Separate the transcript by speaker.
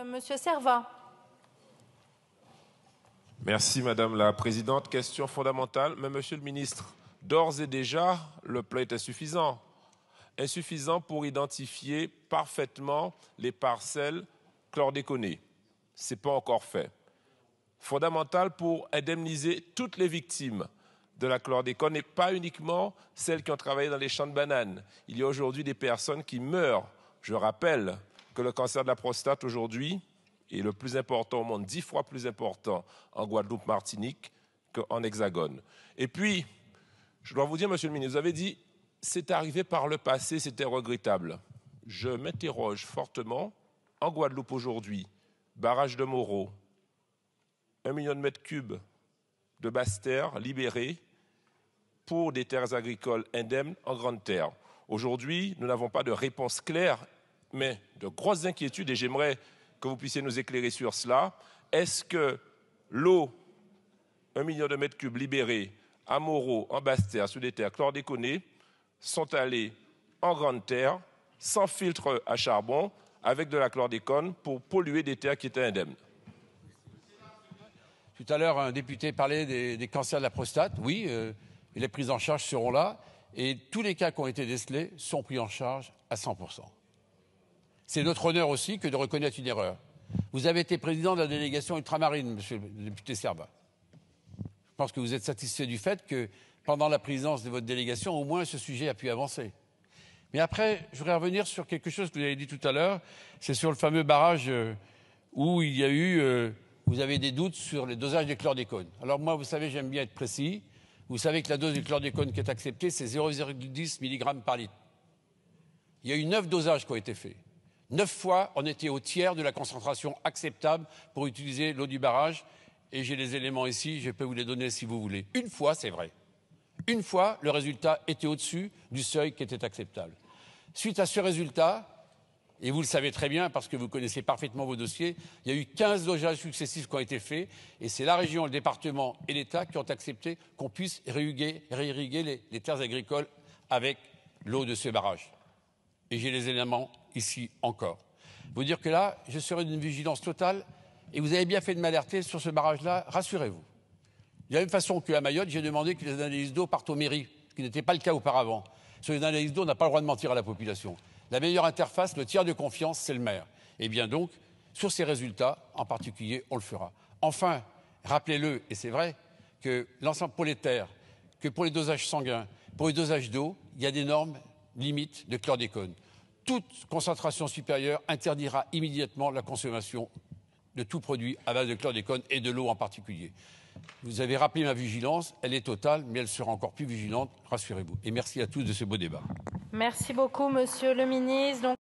Speaker 1: Monsieur Servat.
Speaker 2: Merci Madame la Présidente. Question fondamentale. Mais Monsieur le Ministre, d'ores et déjà, le plan est insuffisant. Insuffisant pour identifier parfaitement les parcelles chlordéconées. Ce n'est pas encore fait. Fondamental pour indemniser toutes les victimes de la chlordécone et pas uniquement celles qui ont travaillé dans les champs de bananes. Il y a aujourd'hui des personnes qui meurent. Je rappelle que le cancer de la prostate aujourd'hui est le plus important au monde, 10 fois plus important en Guadeloupe, Martinique qu'en Hexagone. Et puis, je dois vous dire, Monsieur le ministre, vous avez dit c'est arrivé par le passé, c'était regrettable. Je m'interroge fortement. En Guadeloupe aujourd'hui, barrage de Moreau, 1 million de mètres cubes de basse terre libérés pour des terres agricoles indemnes en grande terre. Aujourd'hui, nous n'avons pas de réponse claire, mais de grosses inquiétudes, et j'aimerais que vous puissiez nous éclairer sur cela. Est-ce que l'eau, 1 million de mètres cubes libérés à Moreau, en basse terre, sur des terres chlordéconées, sont allés en grande terre, sans filtre à charbon, avec de la chlordécone, pour polluer des terres qui étaient indemnes?
Speaker 3: Tout à l'heure, un député parlait des cancers de la prostate. Oui, et les prises en charge seront là. Et tous les cas qui ont été décelés sont pris en charge à 100%. C'est notre honneur aussi que de reconnaître une erreur. Vous avez été président de la délégation ultramarine, monsieur le député Servat. Je pense que vous êtes satisfait du fait que pendant la présidence de votre délégation, au moins ce sujet a pu avancer. Mais après, je voudrais revenir sur quelque chose que vous avez dit tout à l'heure. C'est sur le fameux barrage où il y a eu... vous avez des doutes sur les dosages des chlordécones. Alors moi, vous savez, j'aime bien être précis. Vous savez que la dose du chlordécone qui est acceptée, c'est 0,10 mg par litre. Il y a eu 9 dosages qui ont été faits. 9 fois, on était au tiers de la concentration acceptable pour utiliser l'eau du barrage. Et j'ai les éléments ici, je peux vous les donner si vous voulez. Une fois, c'est vrai. Une fois, le résultat était au-dessus du seuil qui était acceptable. Suite à ce résultat, et vous le savez très bien parce que vous connaissez parfaitement vos dossiers, il y a eu 15 dosages successifs qui ont été faits et c'est la région, le département et l'État qui ont accepté qu'on puisse réirriguer les terres agricoles avec l'eau de ce barrage. Et j'ai les éléments ici encore. Vous dire que là, je serai d'une vigilance totale et vous avez bien fait de m'alerter sur ce barrage-là, rassurez-vous. De la même façon qu'à Mayotte, j'ai demandé que les analyses d'eau partent aux mairies, ce qui n'était pas le cas auparavant. Sur les analyses d'eau, on n'a pas le droit de mentir à la population. La meilleure interface, le tiers de confiance, c'est le maire. Et bien donc, sur ces résultats, en particulier, on le fera. Enfin, rappelez-le, et c'est vrai, que l'ensemble pour les terres, que pour les dosages sanguins, pour les dosages d'eau, il y a des normes limites de chlordécone. Toute concentration supérieure interdira immédiatement la consommation de tout produit à base de chlordécone et de l'eau en particulier. Vous avez rappelé ma vigilance, elle est totale, mais elle sera encore plus vigilante, rassurez-vous. Et merci à tous de ce beau débat.
Speaker 1: Merci beaucoup, Monsieur le Ministre.